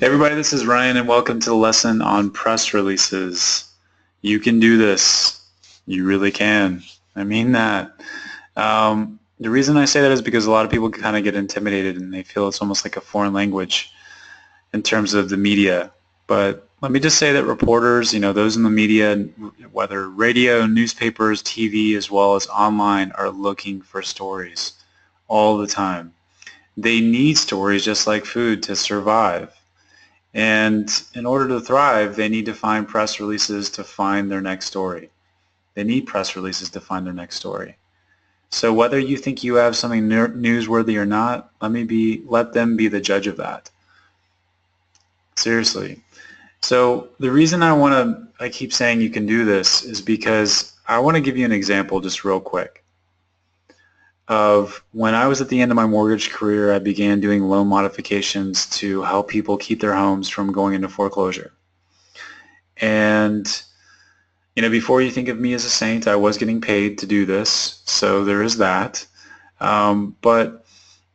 Hey everybody, this is Ryan and welcome to the lesson on press releases. You can do this. You really can. I mean that. The reason I say that is because a lot of people kind of get intimidated and they feel it's almost like a foreign language in terms of the media. But let me just say that reporters, those in the media, whether radio, newspapers, TV, as well as online, are looking for stories all the time. They need stories just like food to survive. And in order to thrive, they need to find press releases to find their next story. They need press releases to find their next story. So whether you think you have something newsworthy or not, let them be the judge of that. Seriously. So the reason I keep saying you can do this is because I want to give you an example just real quick of when I was at the end of my mortgage career. I began doing loan modifications to help people keep their homes from going into foreclosure. And before you think of me as a saint, I was getting paid to do this, so there is that. But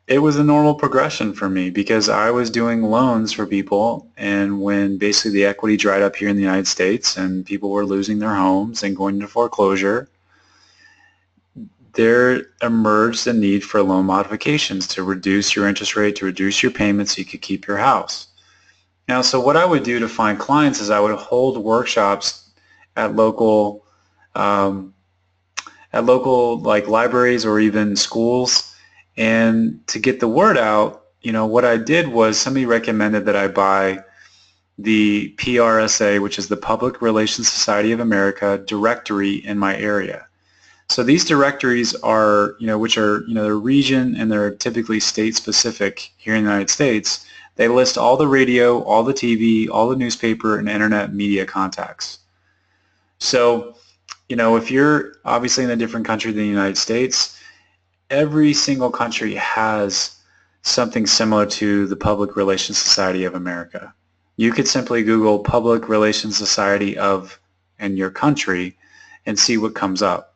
it was a normal progression for me because I was doing loans for people, and when basically the equity dried up here in the United States and people were losing their homes and going into foreclosure, there emerged the need for loan modifications to reduce your interest rate, to reduce your payments so you could keep your house. Now, so what I would do to find clients is I would hold workshops at local like libraries or even schools, and to get the word out, what I did was somebody recommended that I buy the PRSA, which is the Public Relations Society of America directory in my area. So these directories are, which are, they're region and they're typically state specific here in the United States. They list all the radio, all the TV, all the newspaper and internet media contacts. So, if you're obviously in a different country than the United States, every single country has something similar to the Public Relations Society of America. You could simply Google Public Relations Society of and your country and see what comes up.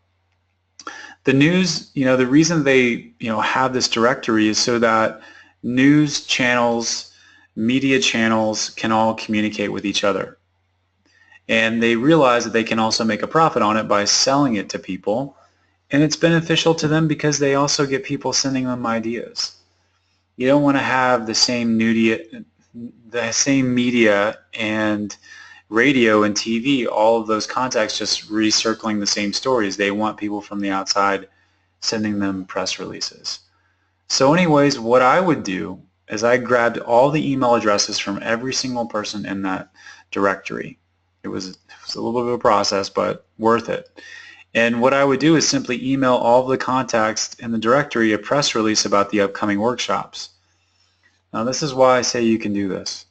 The news, the reason they, have this directory is so that news channels, media channels can all communicate with each other. And they realize that they can also make a profit on it by selling it to people. And it's beneficial to them because they also get people sending them ideas. You don't want to have the same media and radio and TV, all of those contacts just recircling the same stories. They want people from the outside sending them press releases. So anyways, what I would do is I grabbed all the email addresses from every single person in that directory. It was a little bit of a process, but worth it. And what I would do is simply email all of the contacts in the directory a press release about the upcoming workshops. Now this is why I say you can do this.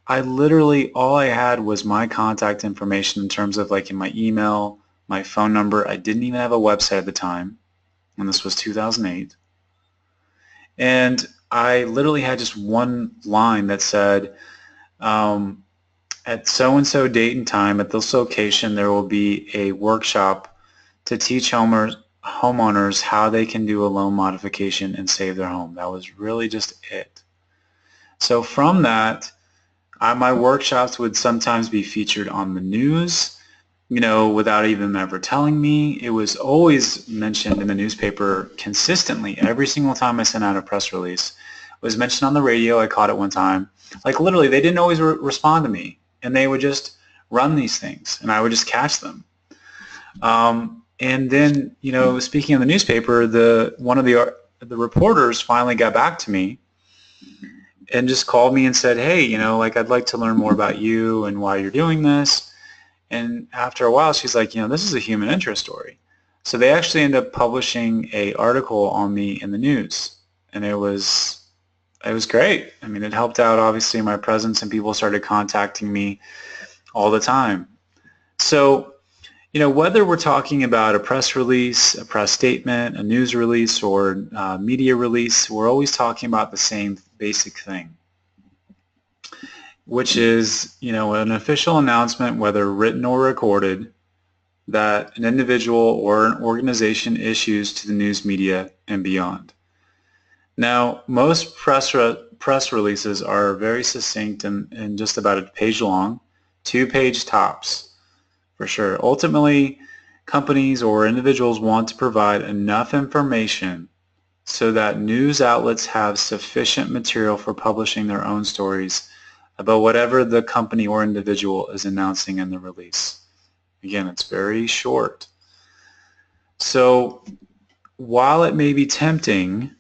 All I had was my contact information in terms of like in my email, my phone number. I didn't even have a website at the time, and this was 2008. And I literally had just one line that said, at so-and-so date and time at this location, there will be a workshop to teach homeowners how they can do a loan modification and save their home. That was really just it. So from that, my workshops would sometimes be featured on the news, without even them ever telling me. It was always mentioned in the newspaper consistently. Every single time I sent out a press release, it was mentioned on the radio. I caught it one time. Like literally, they didn't always respond to me, and they would just run these things, and I would just catch them. And then, speaking of the newspaper, one of the reporters finally got back to me and just called me and said, hey, I'd like to learn more about you and why you're doing this. And after a while, she's like, this is a human interest story. So they actually ended up publishing an article on me in the news, and it was great. I mean, it helped out obviously my presence, and people started contacting me all the time. So, whether we're talking about a press release, a press statement, a news release, or media release, we're always talking about the same basic thing, which is, an official announcement, whether written or recorded, that an individual or an organization issues to the news media and beyond. Now, most press releases are very succinct and just about a page long, 2-page tops, for sure. Ultimately, companies or individuals want to provide enough information so that news outlets have sufficient material for publishing their own stories about whatever the company or individual is announcing in the release. Again, it's very short. So while it may be tempting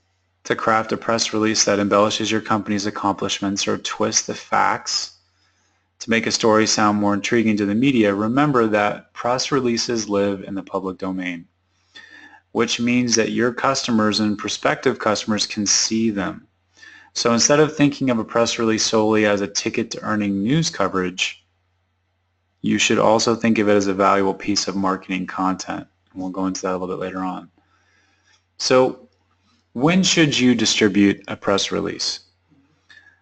to craft a press release that embellishes your company's accomplishments or twist the facts to make a story sound more intriguing to the media, remember that press releases live in the public domain, which means that your customers and prospective customers can see them. So instead of thinking of a press release solely as a ticket to earning news coverage, you should also think of it as a valuable piece of marketing content. And we'll go into that a little bit later on. So when should you distribute a press release?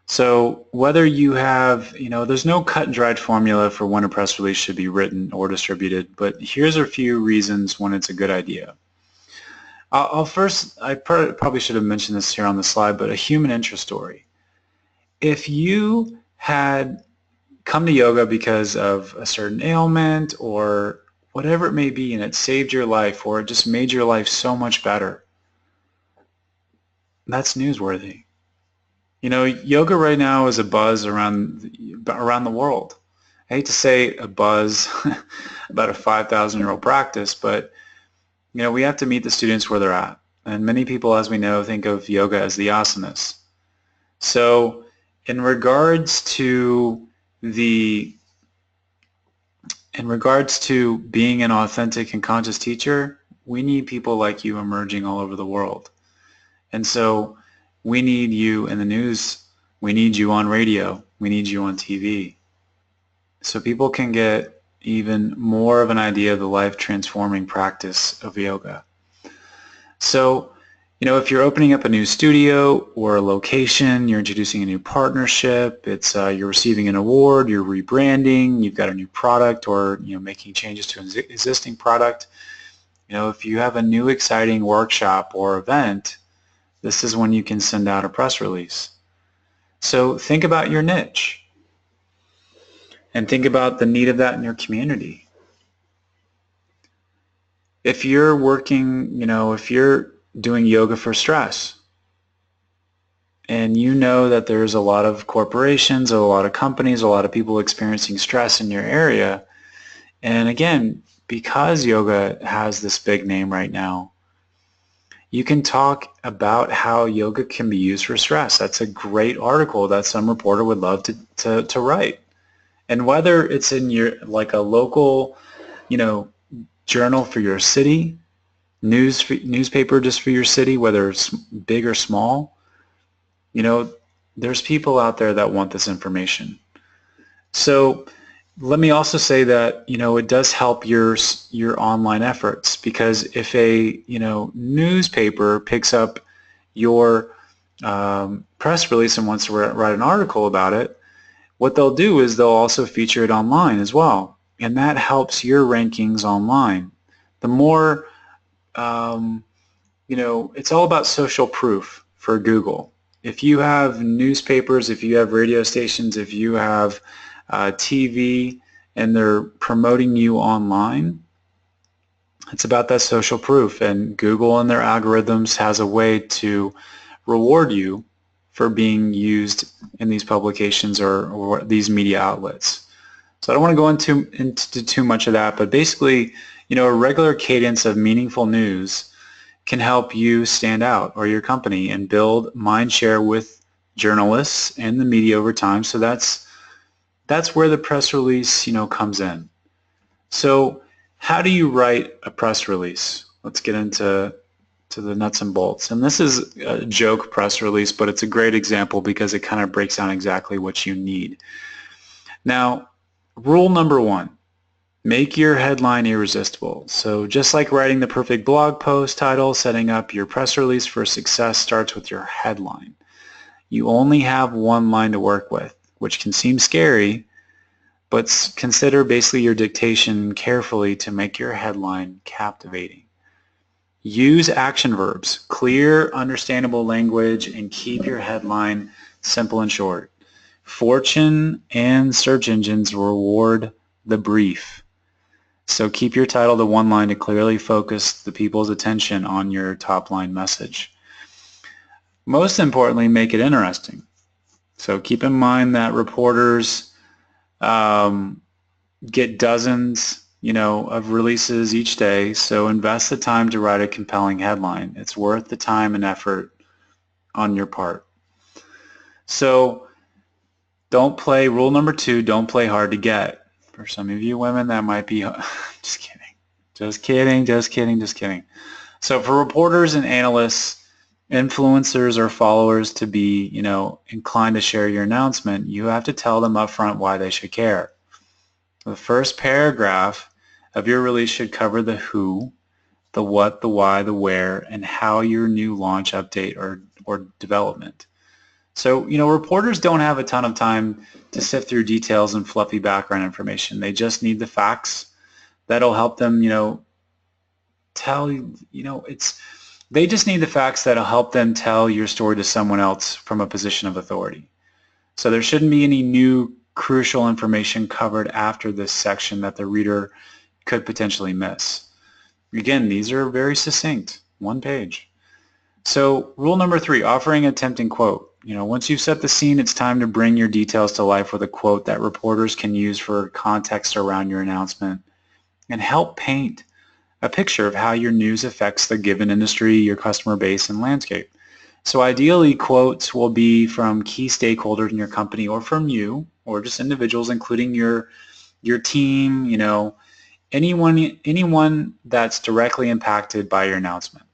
So whether you have, there's no cut and dried formula for when a press release should be written or distributed, but here's a few reasons when it's a good idea. I probably should have mentioned this here on the slide, but a human interest story. If you had come to yoga because of a certain ailment or whatever it may be and it saved your life or it just made your life so much better, that's newsworthy. Yoga right now is a buzz around the world. I hate to say a buzz about a 5,000-year-old practice, but we have to meet the students where they're at. And many people, as we know, think of yoga as the asanas. So in regards to being an authentic and conscious teacher, we need people like you emerging all over the world. And so we need you in the news. We need you on radio. We need you on TV. So people can get even more of an idea of the life-transforming practice of yoga. So, if you're opening up a new studio or a location, you're introducing a new partnership, you're receiving an award, you're rebranding, you've got a new product, or making changes to an existing product. If you have a new exciting workshop or event, this is when you can send out a press release. So think about your niche and think about the need of that in your community. If you're if you're doing yoga for stress and you know that there's a lot of corporations, a lot of companies, a lot of people experiencing stress in your area, and again, because yoga has this big name right now, you can talk about how yoga can be used for stress. That's a great article that some reporter would love to write. And whether it's in your a local, journal for your city, newspaper just for your city, whether it's big or small, there's people out there that want this information. So let me also say that it does help your online efforts, because if a newspaper picks up your press release and wants to write an article about it, what they'll do is they'll also feature it online as well, and that helps your rankings online. The more it's all about social proof for Google. If you have newspapers, if you have radio stations, if you have TV, and they're promoting you online, it's about that social proof, and Google and their algorithms has a way to reward you for being used in these publications or these media outlets. So I don't want to go into too much of that, but basically, a regular cadence of meaningful news can help you stand out, or your company, and build mind share with journalists and the media over time. So that's where the press release, comes in. So how do you write a press release? Let's get into the nuts and bolts. And this is a joke press release, but it's a great example because it kind of breaks down exactly what you need. Now, rule number 1, make your headline irresistible. So just like writing the perfect blog post title, setting up your press release for success starts with your headline. You only have one line to work with, which can seem scary, but consider basically your dictation carefully to make your headline captivating. Use action verbs, clear, understandable language, and keep your headline simple and short. Fortune and search engines reward the brief. So keep your title to one line to clearly focus the people's attention on your top line message. Most importantly, make it interesting. So keep in mind that reporters get dozens, of releases each day, so invest the time to write a compelling headline. It's worth the time and effort on your part. So rule number 2, don't play hard to get. For some of you women, that might be, just kidding. So for reporters and analysts, influencers or followers to be, inclined to share your announcement, you have to tell them upfront why they should care. The first paragraph of your release should cover the who, the what, the why, the where, and how your new launch update or development. So, reporters don't have a ton of time to sift through details and fluffy background information. They just need the facts that'll help them, they just need the facts that'll help them tell your story to someone else from a position of authority. So there shouldn't be any new crucial information covered after this section that the reader could potentially miss. Again, these are very succinct, one page. So rule number 3, offering a tempting quote. Once you've set the scene, it's time to bring your details to life with a quote that reporters can use for context around your announcement and help paint a picture of how your news affects the given industry, your customer base, and landscape. So ideally, quotes will be from key stakeholders in your company or from you or just individuals, including your team, anyone that's directly impacted by your announcement.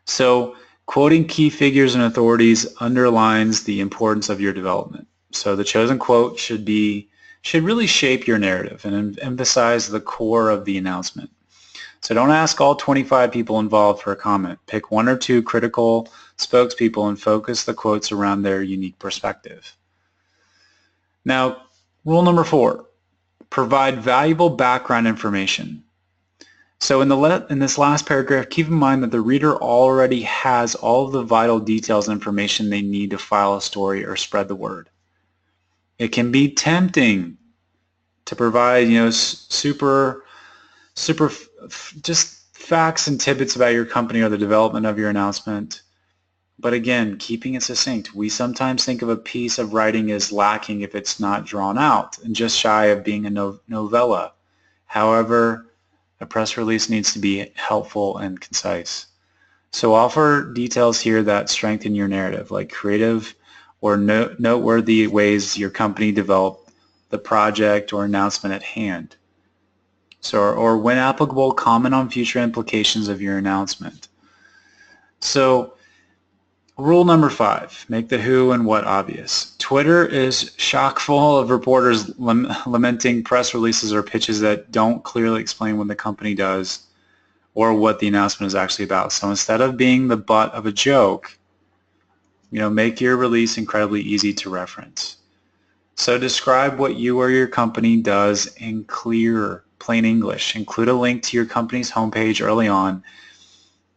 So quoting key figures and authorities underlines the importance of your development. So the chosen quote should really shape your narrative and emphasize the core of the announcement. So don't ask all 25 people involved for a comment. Pick 1 or 2 critical spokespeople and focus the quotes around their unique perspective. Now, rule number 4, provide valuable background information. So in this last paragraph, keep in mind that the reader already has all of the vital details and information they need to file a story or spread the word. It can be tempting to provide, super just facts and tidbits about your company or the development of your announcement. But again, keeping it succinct. We sometimes think of a piece of writing as lacking if it's not drawn out and just shy of being a novella. However, a press release needs to be helpful and concise. So offer details here that strengthen your narrative, like creative or noteworthy ways your company developed the project or announcement at hand. So, or when applicable, comment on future implications of your announcement. So, rule number 5, make the who and what obvious. Twitter is chock full of reporters lamenting press releases or pitches that don't clearly explain what the company does or what the announcement is actually about. So instead of being the butt of a joke, make your release incredibly easy to reference. So describe what you or your company does in clear, plain English. Include a link to your company's homepage early on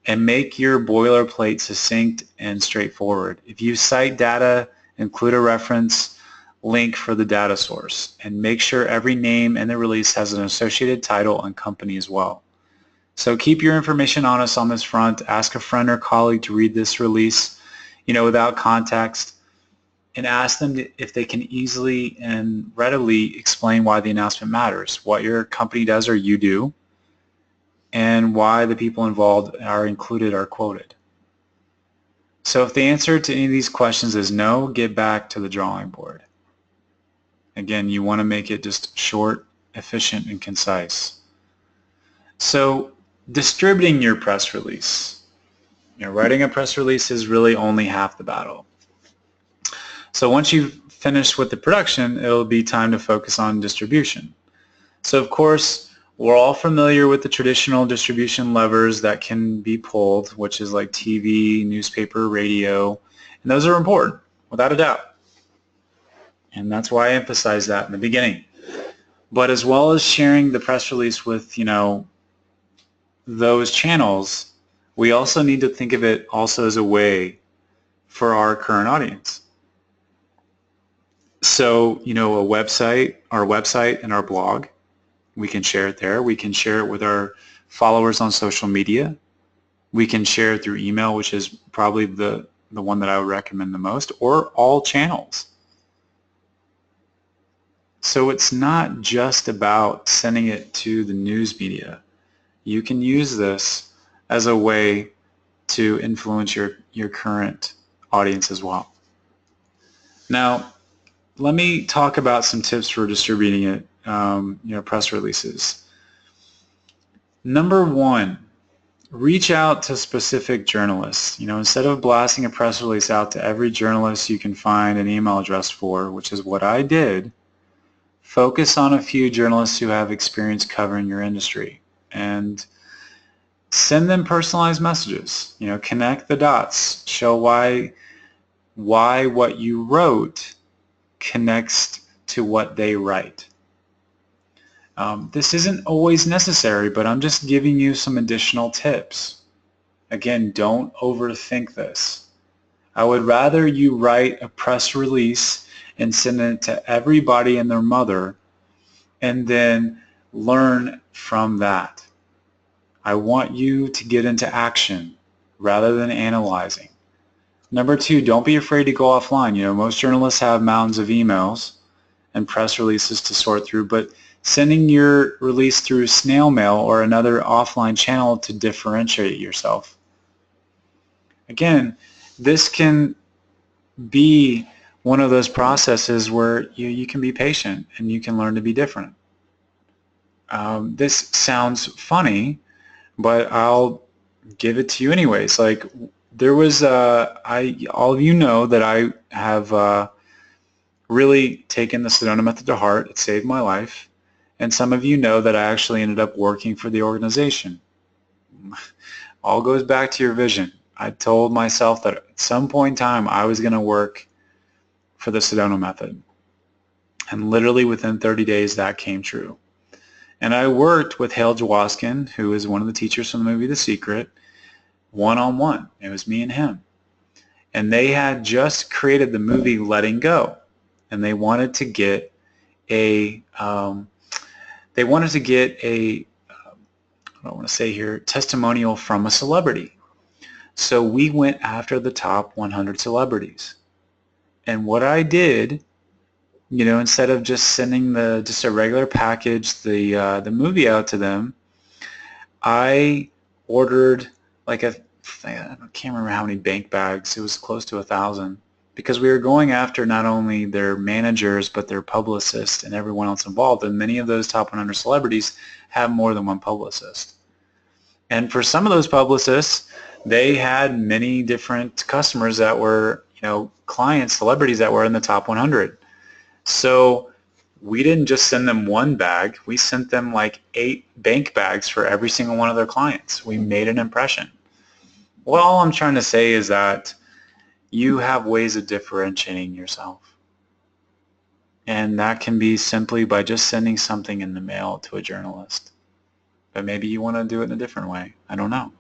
and make your boilerplate succinct and straightforward. If you cite data, include a reference link for the data source and make sure every name in the release has an associated title and company as well. So keep your information honest on this front. Ask a friend or colleague to read this release, without context, and ask them if they can easily and readily explain why the announcement matters, what your company does or you do, and why the people involved are included or quoted. So if the answer to any of these questions is no, get back to the drawing board. Again, you want to make it just short, efficient, and concise. So distributing your press release. Writing a press release is really only half the battle. So once you've finished with the production, it'll be time to focus on distribution. So of course, we're all familiar with the traditional distribution levers that can be pulled, which is like TV, newspaper, radio, and those are important, without a doubt. And that's why I emphasize that in the beginning. But as well as sharing the press release with, those channels, we also need to think of it also as a way for our current audience. So, a website, our website and our blog, we can share it there. We can share it with our followers on social media. We can share it through email, which is probably the one that I would recommend the most, or all channels. So it's not just about sending it to the news media. You can use this as a way to influence your current audience as well. Now, let me talk about some tips for distributing it, press releases. Number one, reach out to specific journalists. Instead of blasting a press release out to every journalist you can find an email address for, which is what I did, focus on a few journalists who have experience covering your industry and send them personalized messages. Connect the dots. Show why what you wrote connects to what they write. This isn't always necessary, but I'm just giving you some additional tips. Again, don't overthink this. I would rather you write a press release and send it to everybody and their mother and then learn from that. I want you to get into action rather than analyzing. Number two, don't be afraid to go offline. Most journalists have mountains of emails and press releases to sort through, but sending your release through snail mail or another offline channel to differentiate yourself. Again, this can be one of those processes where you can be patient and you can learn to be different. This sounds funny, but I'll give it to you anyways. Like, there was, all of you know that I have really taken the Sedona method to heart. It saved my life. And some of you know that I actually ended up working for the organization. All goes back to your vision. I told myself that at some point in time I was going to work for the Sedona method. And literally within 30 days that came true. And I worked with Hale Jawaskin, who is one of the teachers from the movie The Secret, one-on-one. It was me and him. And they had just created the movie Letting Go. And they wanted to get a testimonial from a celebrity. So we went after the top 100 celebrities. And what I did, instead of just sending just a regular package, the movie out to them, I ordered I can't remember how many bank bags. It was close to 1,000, because we were going after not only their managers but their publicists and everyone else involved. And many of those top 100 celebrities have more than one publicist. And for some of those publicists, they had many different customers that were, clients, celebrities that were in the top 100. So we didn't just send them one bag. We sent them like 8 bank bags for every single one of their clients. We made an impression. Well, all I'm trying to say is that you have ways of differentiating yourself. And that can be simply by just sending something in the mail to a journalist. But maybe you want to do it in a different way. I don't know.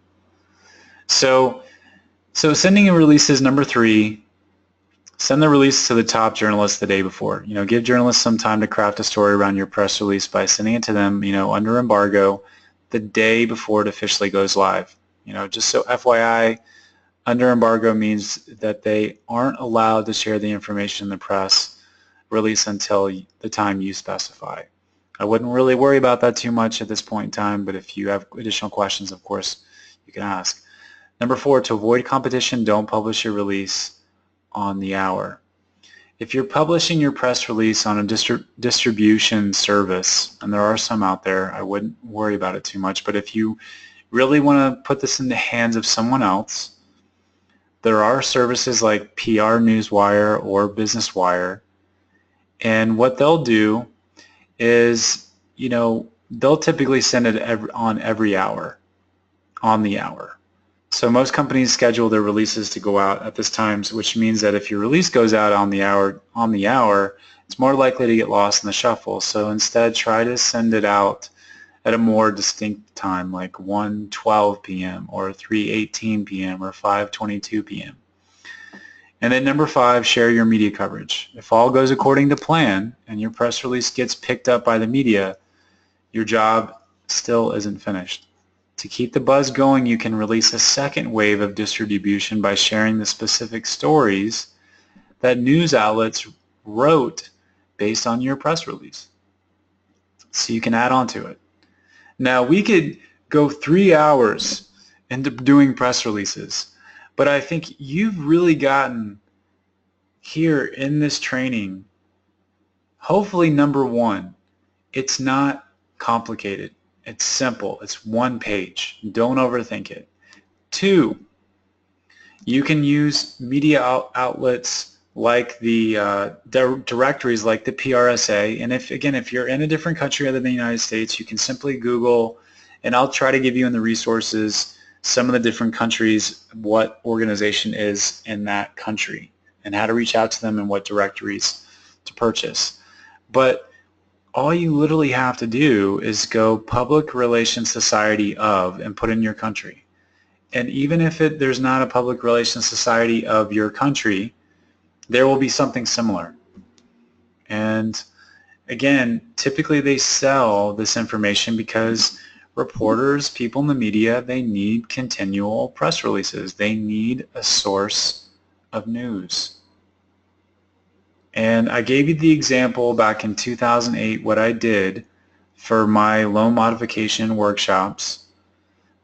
So sending a release is number 3. Send the release to the top journalists the day before. Give journalists some time to craft a story around your press release by sending it to them, under embargo the day before it officially goes live. Just so FYI, under embargo means that they aren't allowed to share the information in the press release until the time you specify. I wouldn't really worry about that too much at this point in time, but if you have additional questions, of course, you can ask. Number 4, to avoid competition, don't publish your release on the hour. If you're publishing your press release on a distribution service, and there are some out there, I wouldn't worry about it too much, but if you really want to put this in the hands of someone else, there are services like PR Newswire or Business Wire, and what they'll do is, they'll typically send it on every hour, on the hour. So most companies schedule their releases to go out at this time, which means that if your release goes out on the hour, it's more likely to get lost in the shuffle. So instead, try to send it out at a more distinct time, like 1:12 p.m. or 3:18 p.m. or 5:22 p.m. And then number 5, share your media coverage. If all goes according to plan and your press release gets picked up by the media, your job still isn't finished. To keep the buzz going, you can release a second wave of distribution by sharing the specific stories that news outlets wrote based on your press release. So you can add on to it. Now, we could go 3 hours into doing press releases, but I think you've really gotten here in this training, hopefully, number 1, it's not complicated. It's simple. It's 1 page. Don't overthink it. 2, you can use media outlets like the directories like the PRSA, and if you're in a different country other than the United States, you can simply Google, and I'll try to give you in the resources some of the different countries, what organization is in that country, and how to reach out to them and what directories to purchase. But all you literally have to do is go Public Relations Society of and put in your country. And even if there's not a Public Relations Society of your country, there will be something similar. And again, typically they sell this information because reporters, people in the media, they need continual press releases. They need a source of news. And I gave you the example back in 2008 what I did for my loan modification workshops.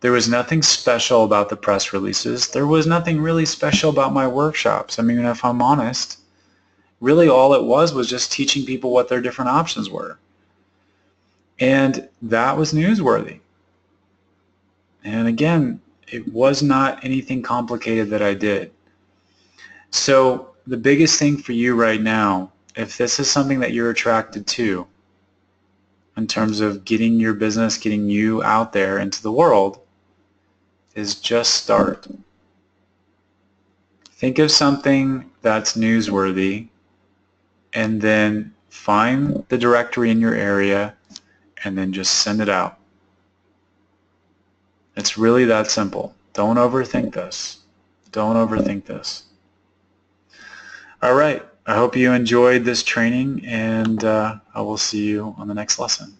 There was nothing special about the press releases. There was nothing really special about my workshops. I mean, if I'm honest, really all it was just teaching people what their different options were. And that was newsworthy. And again, it was not anything complicated that I did. So the biggest thing for you right now, if this is something that you're attracted to in terms of getting your business, getting you out there into the world, is just start. Think of something that's newsworthy and then find the directory in your area and then just send it out. It's really that simple. Don't overthink this. Don't overthink this. All right. I hope you enjoyed this training, and I will see you on the next lesson.